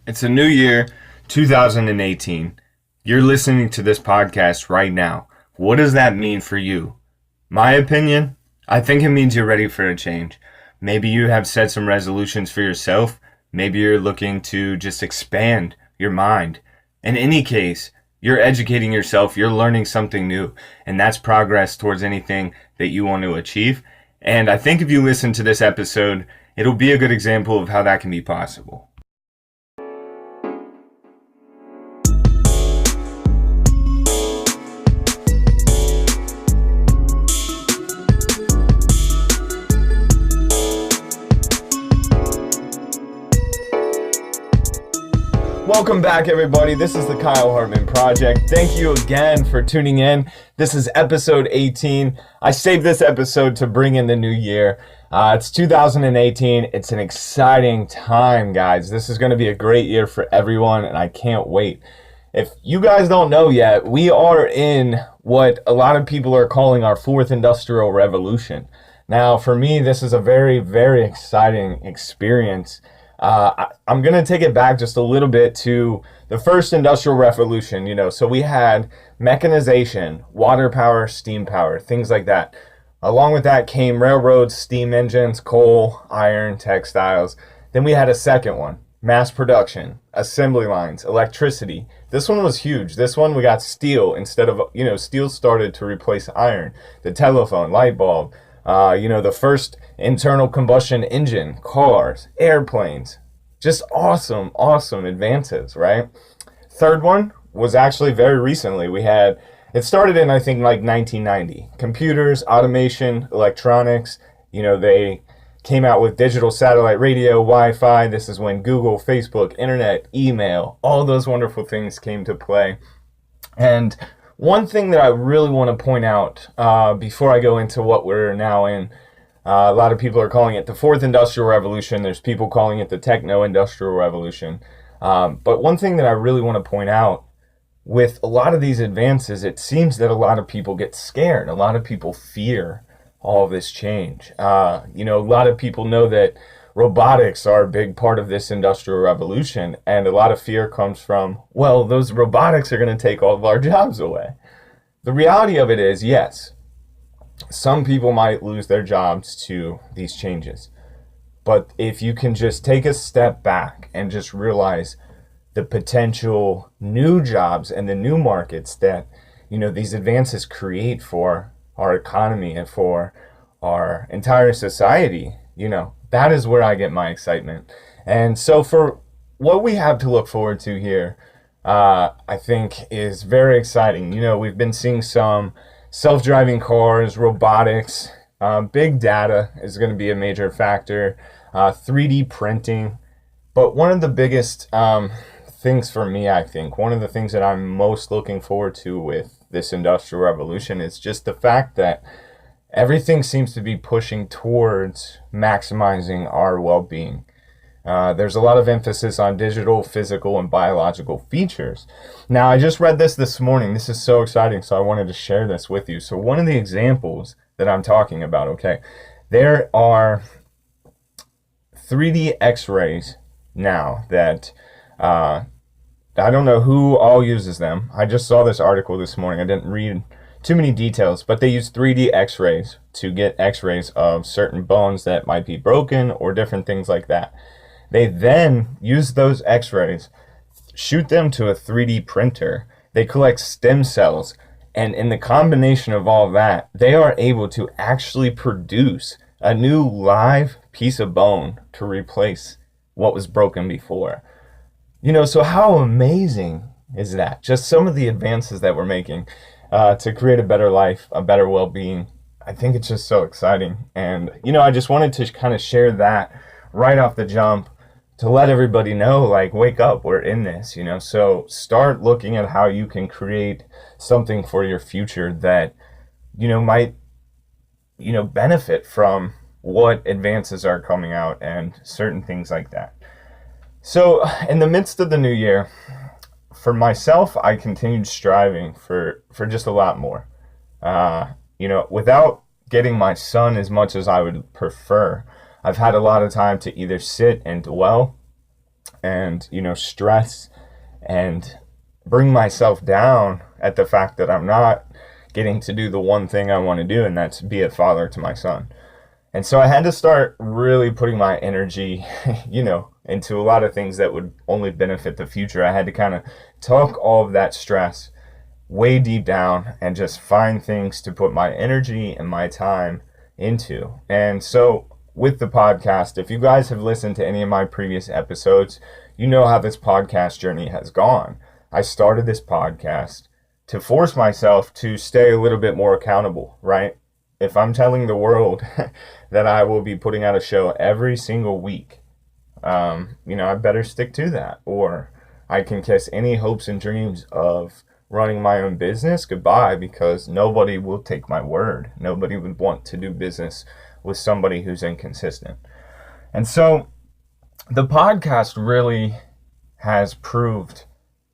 It's a new year, 2018. You're listening to this podcast right now. What does that mean for you? My opinion, I think it means you're ready for a change. Maybe you have set some resolutions for yourself. Maybe you're looking to just expand your mind. In any case, you're educating yourself, you're learning something new, and that's progress towards anything that you want to achieve. And I think if you listen to this episode, it'll be a good example of how that can be possible. Welcome back, everybody. This is the Kyle Hartman Project. Thank you again for tuning in. This is episode 18. I saved this episode to bring in the new year. It's 2018. It's an exciting time, guys. This is going to be a great year for everyone, and I can't wait. If you guys don't know yet, we are in what a lot of people are calling our fourth industrial revolution. Now, for me, this is a very, very exciting experience. I'm going to take it back just a little bit to the first industrial revolution, so we had mechanization, water power, steam power, things like that. Along with that came railroads, steam engines, coal, iron, textiles. Then we had a second one, mass production, assembly lines, electricity. This one was huge. This one we got steel instead of, steel started to replace iron, the telephone, light bulb. The first internal combustion engine, cars, airplanes, just awesome advances, right? Third one was actually very recently. It started in, I think, like 1990. Computers, automation, electronics, they came out with digital satellite radio, Wi-Fi. This is when Google, Facebook, internet, email, all those wonderful things came to play. And one thing that I really want to point out before I go into what we're now in, a lot of people are calling it the fourth industrial revolution. There's people calling it the techno-industrial revolution. But one thing that I really want to point out, with a lot of these advances, it seems that a lot of people get scared. A lot of people fear all of this change. A lot of people know that robotics are a big part of this industrial revolution, and a lot of fear comes from, well, those robotics are going to take all of our jobs away. The reality of it is, yes, some people might lose their jobs to these changes. But if you can just take a step back and just realize the potential new jobs and the new markets that, these advances create for our economy and for our entire society, that is where I get my excitement. And so for what we have to look forward to here, I think is very exciting. We've been seeing some self-driving cars, robotics, big data is going to be a major factor, 3D printing. But one of the biggest things for me, I think, one of the things that I'm most looking forward to with this industrial revolution is just the fact that everything seems to be pushing towards maximizing our well-being. There's a lot of emphasis on digital, physical, and biological features. Now, I just read this morning. This is so exciting, so I wanted to share this with you. So one of the examples that I'm talking about, there are 3D x-rays now that I don't know who all uses them. I just saw this article this morning. I didn't read too many details, but they use 3D x-rays to get x-rays of certain bones that might be broken or different things like that. They then use those x-rays, shoot them to a 3D printer. They collect stem cells, and in the combination of all that, they are able to actually produce a new live piece of bone to replace what was broken before. So how amazing is that? Just some of the advances that we're making to create a better life, a better well-being. I think it's just so exciting. And, I just wanted to kind of share that right off the jump to let everybody know, wake up, we're in this, So start looking at how you can create something for your future that, might, benefit from what advances are coming out and certain things like that. So in the midst of the new year, for myself, I continued striving for just a lot more. Without getting my son as much as I would prefer, I've had a lot of time to either sit and dwell and, stress and bring myself down at the fact that I'm not getting to do the one thing I want to do, and that's be a father to my son. And so I had to start really putting my energy, into a lot of things that would only benefit the future. I had to kind of tuck all of that stress way deep down and just find things to put my energy and my time into. And so with the podcast, if you guys have listened to any of my previous episodes, you know how this podcast journey has gone. I started this podcast to force myself to stay a little bit more accountable, right? If I'm telling the world that I will be putting out a show every single week, I better stick to that, or I can kiss any hopes and dreams of running my own business goodbye, because nobody will take my word. Nobody would want to do business with somebody who's inconsistent. And so the podcast really has proved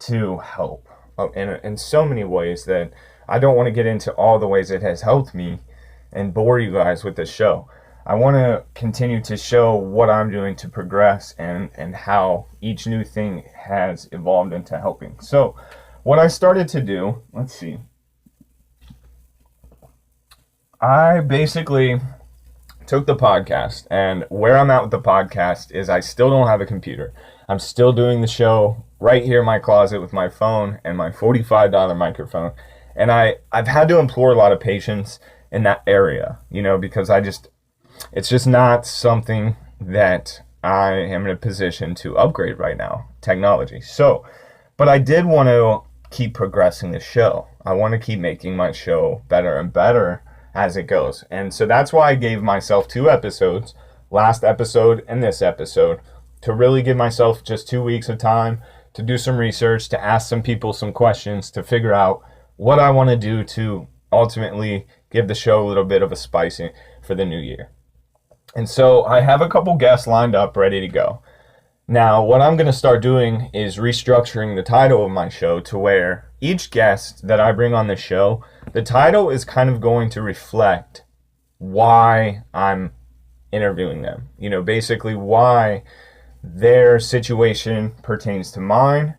to help in so many ways that I don't want to get into all the ways it has helped me and bore you guys with the show. I want to continue to show what I'm doing to progress and how each new thing has evolved into helping. So what I started to do, let's see. I basically took the podcast, and where I'm at with the podcast is I still don't have a computer. I'm still doing the show right here in my closet with my phone and my $45 microphone. And I've had to implore a lot of patience in that area, because it's just not something that I am in a position to upgrade right now, technology. So, but I did want to keep progressing the show. I want to keep making my show better and better as it goes. And so that's why I gave myself 2 episodes, last episode and this episode, to really give myself just 2 weeks of time to do some research, to ask some people some questions, to figure out what I want to do to ultimately give the show a little bit of a spice for the new year. And so I have a couple guests lined up ready to go. Now, what I'm going to start doing is restructuring the title of my show to where each guest that I bring on the show, the title is kind of going to reflect why I'm interviewing them. Basically why their situation pertains to mine.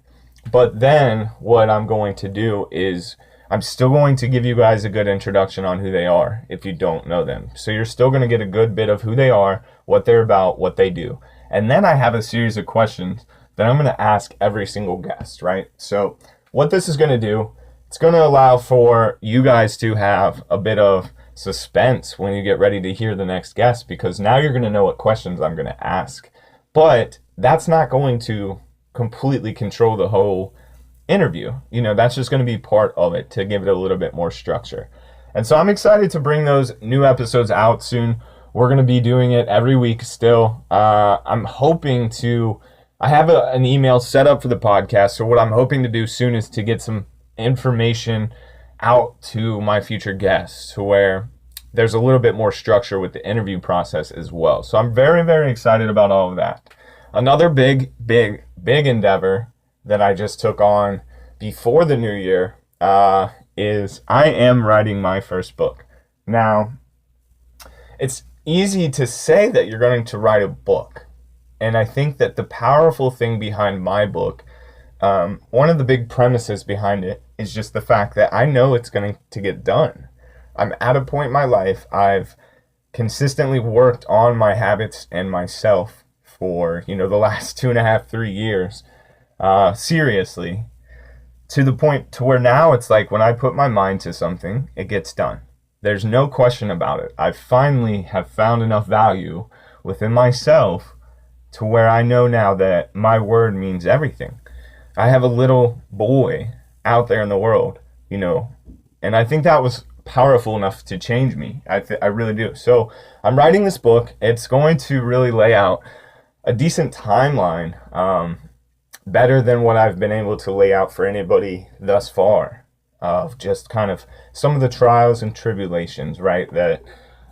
But then what I'm going to do is I'm still going to give you guys a good introduction on who they are if you don't know them. So you're still going to get a good bit of who they are, what they're about, what they do. And then I have a series of questions that I'm going to ask every single guest, right? So what this is going to do, it's going to allow for you guys to have a bit of suspense when you get ready to hear the next guest, because now you're going to know what questions I'm going to ask. But that's not going to completely control the whole interview. That's just going to be part of it to give it a little bit more structure. And so I'm excited to bring those new episodes out soon. We're going to be doing it every week still. I'm hoping to, I have an email set up for the podcast. So what I'm hoping to do soon is to get some information out to my future guests to where there's a little bit more structure with the interview process as well. So I'm very, very excited about all of that. Another big endeavor that I just took on before the new year is I am writing my first book. Now, it's easy to say that you're going to write a book. And I think that the powerful thing behind my book, one of the big premises behind it is just the fact that I know it's going to get done. I'm at a point in my life, I've consistently worked on my habits and myself for, the last 2.5, 3 years, seriously, to the point to where now it's like when I put my mind to something, it gets done. There's no question about it. I finally have found enough value within myself to where I know now that my word means everything. I have a little boy out there in the world, and I think that was powerful enough to change me. I really do. So I'm writing this book. It's going to really lay out a decent timeline, better than what I've been able to lay out for anybody thus far, of just kind of some of the trials and tribulations, right, that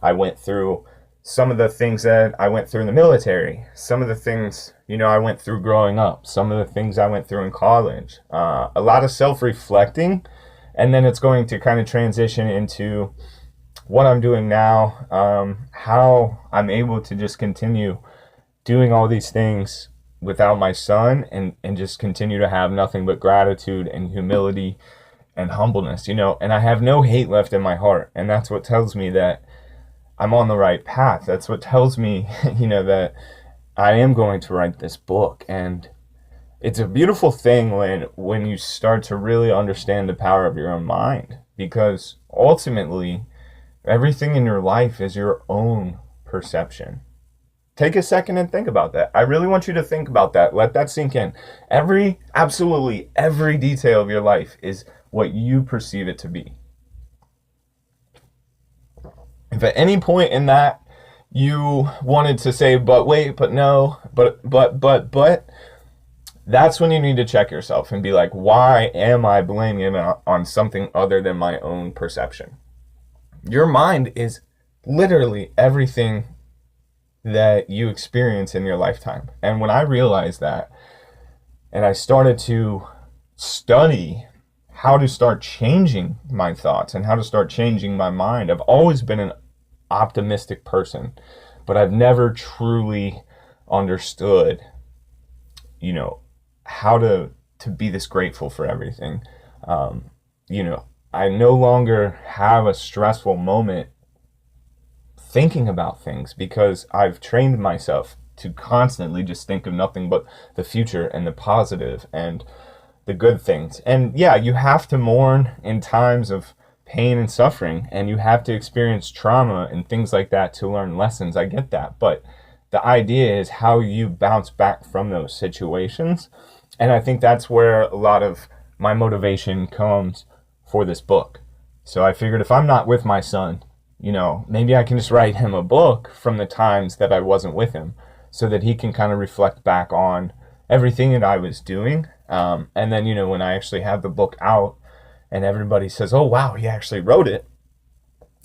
I went through, some of the things that I went through in the military, some of the things, I went through growing up, some of the things I went through in college, a lot of self-reflecting, and then it's going to kind of transition into what I'm doing now, how I'm able to just continue doing all these things without my son, and just continue to have nothing but gratitude and humility and humbleness, and I have no hate left in my heart. And that's what tells me that I'm on the right path. That's what tells me, that I am going to write this book. And it's a beautiful thing when you start to really understand the power of your own mind, because ultimately everything in your life is your own perception. Take a second and think about that. I really want you to think about that. Let that sink in. Absolutely every detail of your life is what you perceive it to be. If at any point in that you wanted to say, but wait, but no, but, that's when you need to check yourself and be like, why am I blaming it on something other than my own perception? Your mind is literally everything that you experience in your lifetime. And when I realized that, and I started to study how to start changing my thoughts and how to start changing my mind, I've always been an optimistic person, but I've never truly understood, how to be this grateful for everything. I no longer have a stressful moment thinking about things, because I've trained myself to constantly just think of nothing but the future and the positive and the good things. And yeah, you have to mourn in times of pain and suffering, and you have to experience trauma and things like that to learn lessons. I get that. But the idea is how you bounce back from those situations. And I think that's where a lot of my motivation comes for this book. So I figured if I'm not with my son, maybe I can just write him a book from the times that I wasn't with him, so that he can kind of reflect back on everything that I was doing. And then, when I actually have the book out and everybody says, oh, wow, he actually wrote it,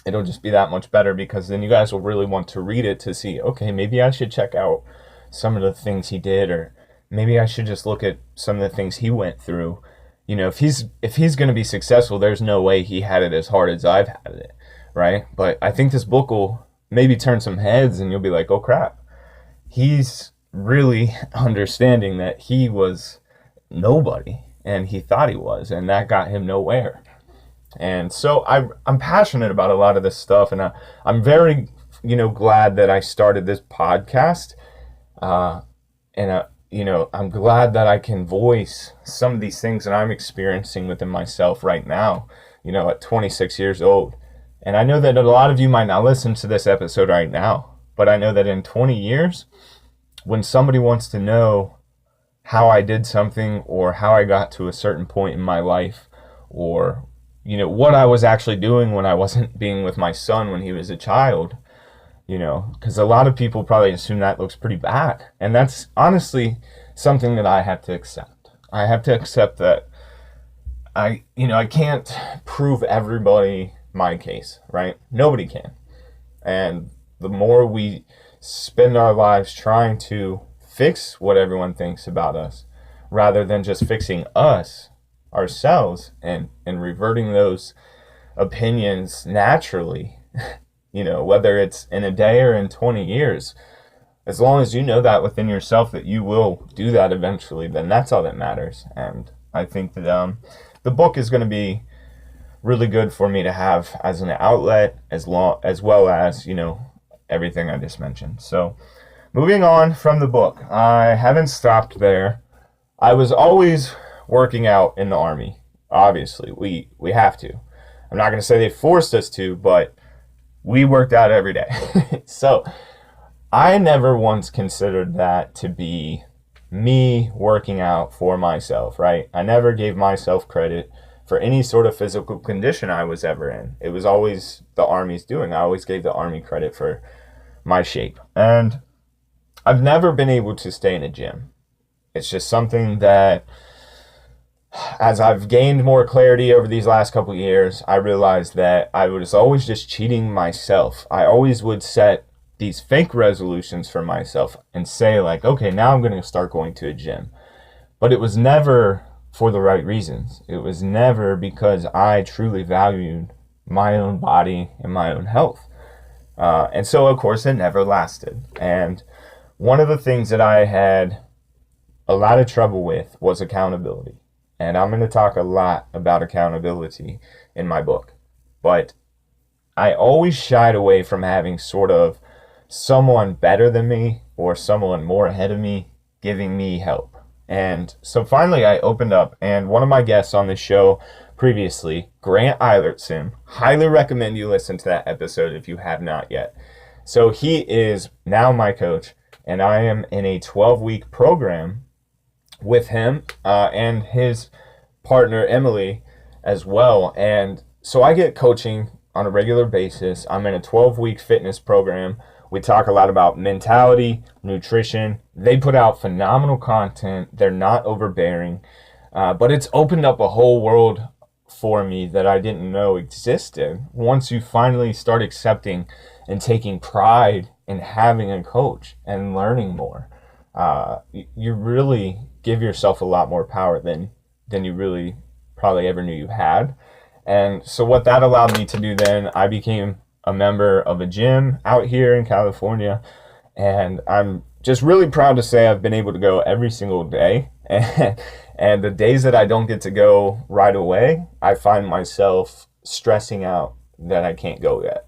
it'll just be that much better, because then you guys will really want to read it to see, okay, maybe I should check out some of the things he did, or maybe I should just look at some of the things he went through. If he's going to be successful, there's no way he had it as hard as I've had it, right? But I think this book will maybe turn some heads, and you'll be like, oh crap, he's really understanding that he was nobody, and he thought he was, and that got him nowhere. And so I'm passionate about a lot of this stuff, and I'm very, glad that I started this podcast, I'm glad that I can voice some of these things that I'm experiencing within myself right now, at 26 years old. And I know that a lot of you might not listen to this episode right now, but I know that in 20 years, when somebody wants to know how I did something, or how I got to a certain point in my life, or, what I was actually doing when I wasn't being with my son when he was a child, because a lot of people probably assume that looks pretty bad. And that's honestly something that I have to accept. I have to accept that I can't prove everybody my case, right? Nobody can. And the more we spend our lives trying to fix what everyone thinks about us, rather than just fixing us, ourselves, and reverting those opinions naturally, whether it's in a day or in 20 years, as long as you know that within yourself that you will do that eventually, then that's all that matters. And I think that the book is going to be really good for me to have as an outlet, as well as, everything I just mentioned. So moving on from the book, I haven't stopped there. I was always working out in the Army. Obviously, we have to. I'm not going to say they forced us to, but we worked out every day. So I never once considered that to be me working out for myself, right? I never gave myself credit for any sort of physical condition I was ever in. It was always the Army's doing. I always gave the Army credit for my shape. And I've never been able to stay in a gym. It's just something that, as I've gained more clarity over these last couple of years, I realized that I was always just cheating myself. I always would set these fake resolutions for myself and say like, okay, now I'm going to start going to a gym. But it was never for the right reasons. It was never because I truly valued my own body and my own health. And so, of course, it never lasted. And one of the things that I had a lot of trouble with was accountability. And I'm going to talk a lot about accountability in my book. But I always shied away from having sort of someone better than me or someone more ahead of me giving me help. And so finally I opened up, and one of my guests on the show previously, Grant Eilertson, highly recommend you listen to that episode if you have not yet. So he is now my coach, and I am in a 12-week program with him and his partner Emily as well. And so I get coaching on a regular basis. I'm in a 12-week fitness program. We talk a lot about mentality, nutrition. They put out phenomenal content. They're not overbearing, but it's opened up a whole world for me that I didn't know existed. Once you finally start accepting and taking pride in having a coach and learning more, you really give yourself a lot more power than you really probably ever knew you had. And so what that allowed me to do then, I became a member of a gym out here in California, and I'm just really proud to say I've been able to go every single day. And the days that I don't get to go right away, I find myself stressing out that I can't go yet.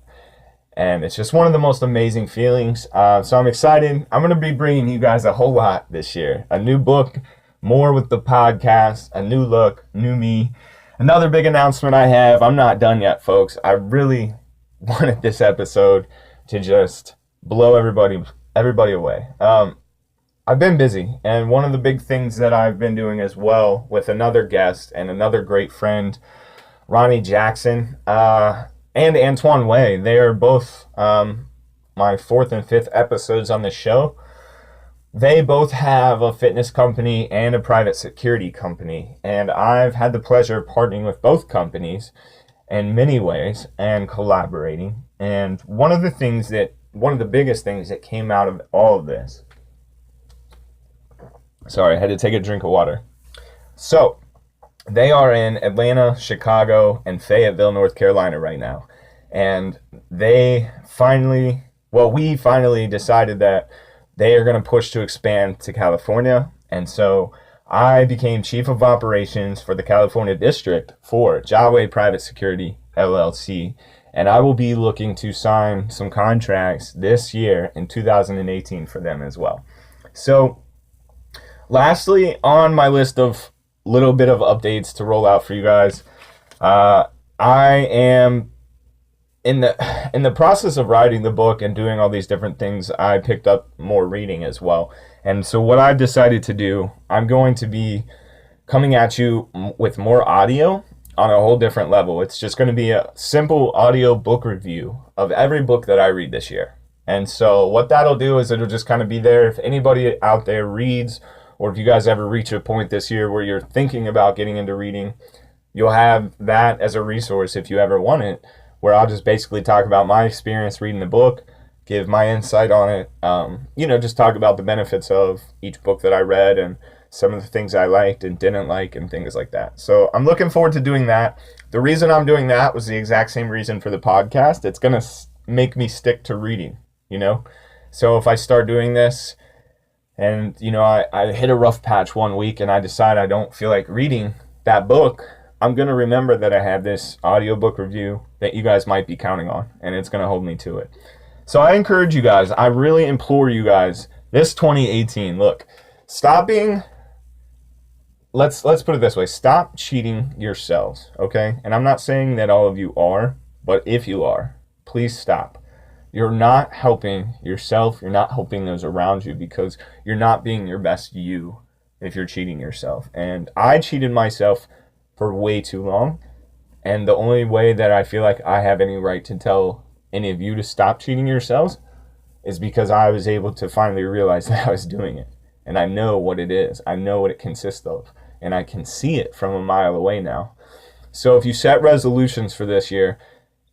And it's just one of the most amazing feelings. So I'm excited. I'm going to be bringing you guys a whole lot this year. A new book, more with the podcast, a new look, new me. Another big announcement I have. I'm not done yet, folks. I really wanted this episode to just blow everybody away. I've been busy, and one of the big things that I've been doing as well with another guest and another great friend, Ronnie Jackson, and Antoine Way. They are both my fourth and fifth episodes on the show. They both have a fitness company and a private security company, and I've had the pleasure of partnering with both companies in many ways and collaborating. And one of the biggest things that came out of all of this, sorry, I had to take a drink of water. So they are in Atlanta, Chicago, and Fayetteville, North Carolina right now. And we finally decided that they are going to push to expand to California. And so I became Chief of Operations for the California District for Jaway Private Security, LLC. And I will be looking to sign some contracts this year in 2018 for them as well. So lastly, on my list of little bit of updates to roll out for you guys, I am in the process of writing the book and doing all these different things. I picked up more reading as well. And so what I've decided to do, I'm going to be coming at you with more audio on a whole different level. It's just going to be a simple audio book review of every book that I read this year. And so what that'll do is it'll just kind of be there. If anybody out there reads, or if you guys ever reach a point this year where you're thinking about getting into reading, you'll have that as a resource if you ever want it, where I'll just basically talk about my experience reading the book, give my insight on it, just talk about the benefits of each book that I read and some of the things I liked and didn't like and things like that. So I'm looking forward to doing that. The reason I'm doing that was the exact same reason for the podcast. It's going to make me stick to reading, So if I start doing this and, I hit a rough patch one week and I decide I don't feel like reading that book, I'm going to remember that I have this audiobook review that you guys might be counting on, and it's going to hold me to it. So I encourage you guys, I really implore you guys, this 2018, look, let's put it this way, stop cheating yourselves, okay? And I'm not saying that all of you are, but if you are, please stop. You're not helping yourself, you're not helping those around you, because you're not being your best you if you're cheating yourself. And I cheated myself for way too long, and the only way that I feel like I have any right to tell any of you to stop cheating yourselves is because I was able to finally realize that I was doing it, and I know what it is, I know what it consists of, and I can see it from a mile away now. So if you set resolutions for this year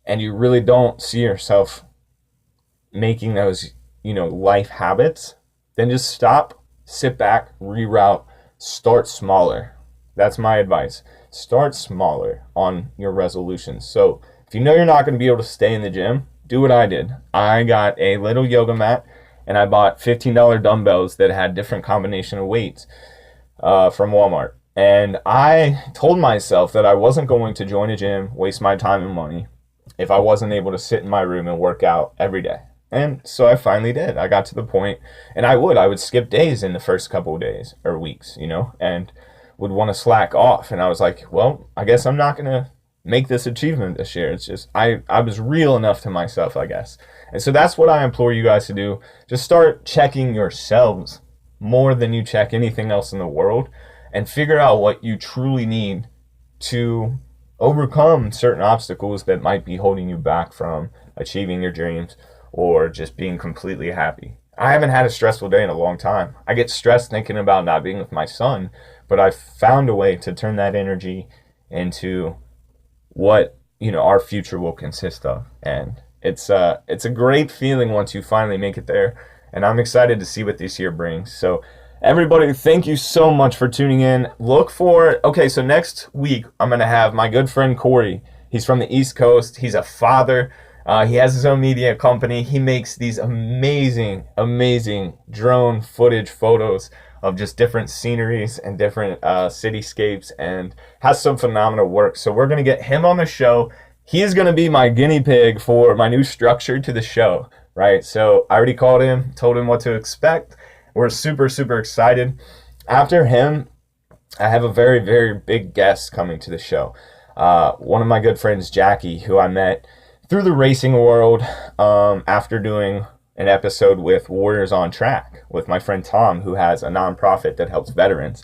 and you really don't see yourself making those life habits, then just stop, sit back, reroute, start smaller. That's my advice. Start smaller on your resolutions. So if you know you're not going to be able to stay in the gym, do what I did. I got a little yoga mat and I bought $15 dumbbells that had different combination of weights. from Walmart. And I told myself that I wasn't going to join a gym, waste my time and money, if I wasn't able to sit in my room and work out every day. And so I finally did. I got to the point, and I would skip days in the first couple of days or weeks, and would want to slack off. And I was like, well, I guess I'm not going to make this achievement this year. It's just, I was real enough to myself, I guess. And so that's what I implore you guys to do. Just start checking yourselves more than you check anything else in the world, and figure out what you truly need to overcome certain obstacles that might be holding you back from achieving your dreams or just being completely happy. I haven't had a stressful day in a long time. I get stressed thinking about not being with my son, but I've found a way to turn that energy into what, our future will consist of. And it's a great feeling once you finally make it there. And I'm excited to see what this year brings. So everybody, thank you so much for tuning in. So next week, I'm going to have my good friend Corey. He's from the East Coast. He's a father. He has his own media company. He makes these amazing, amazing drone footage photos of just different sceneries and different cityscapes, and has some phenomenal work. So we're going to get him on the show. He is going to be my guinea pig for my new structure to the show, right? So I already called him, told him what to expect. We're super, super excited. After him, I have a very, very big guest coming to the show. One of my good friends, Jackie, who I met through the racing world after doing an episode with Warriors on Track with my friend Tom, who has a nonprofit that helps veterans.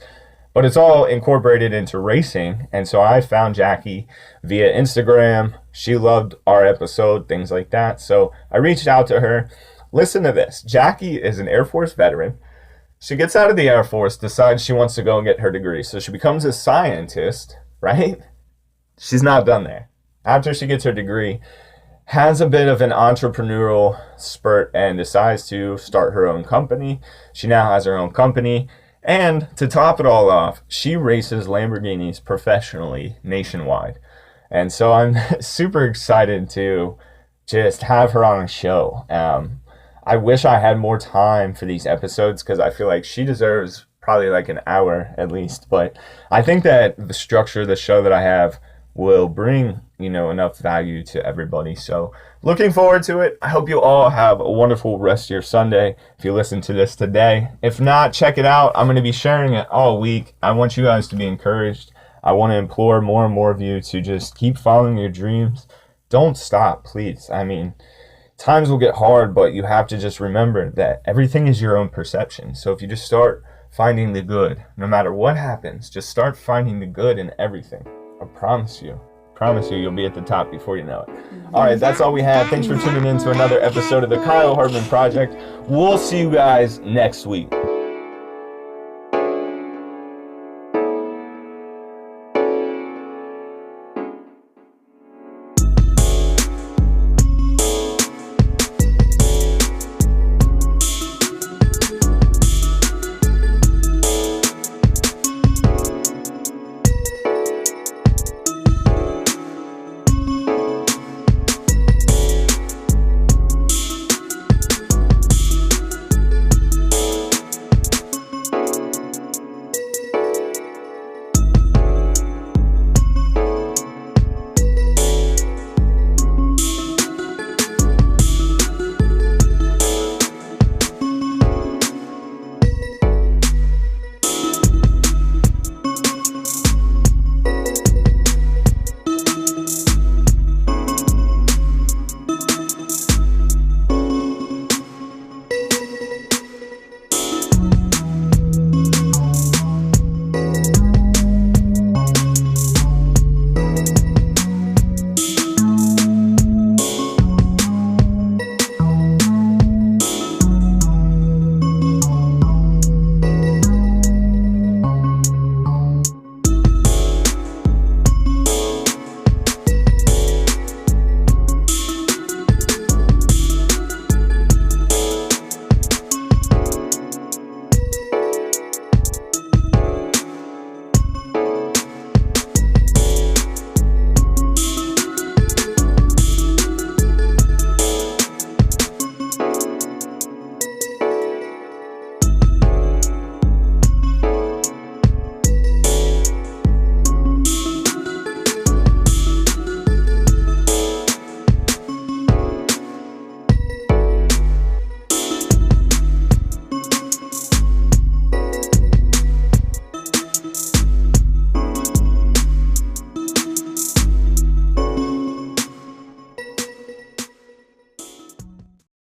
But it's all incorporated into racing. And so I found Jackie via Instagram. She loved our episode, things like that. So I reached out to her. Listen to this. Jackie is an Air Force veteran. She gets out of the Air Force, decides she wants to go and get her degree. So she becomes a scientist, right? She's not done there. After she gets her degree, has a bit of an entrepreneurial spurt and decides to start her own company. She now has her own company. And to top it all off, she races Lamborghinis professionally nationwide. And so I'm super excited to just have her on a show. I wish I had more time for these episodes because I feel like she deserves probably like an hour at least. But I think that the structure of the show that I have will bring, enough value to everybody. So looking forward to it. I hope you all have a wonderful rest of your Sunday if you listen to this today. If not, check it out. I'm going to be sharing it all week. I want you guys to be encouraged. I want to implore more and more of you to just keep following your dreams. Don't stop, please. Times will get hard, but you have to just remember that everything is your own perception. So if you just start finding the good, no matter what happens, just start finding the good in everything. I promise you, you'll be at the top before you know it. All right, that's all we have. Thanks for tuning in to another episode of the Kyle Hartman Project. We'll see you guys next week.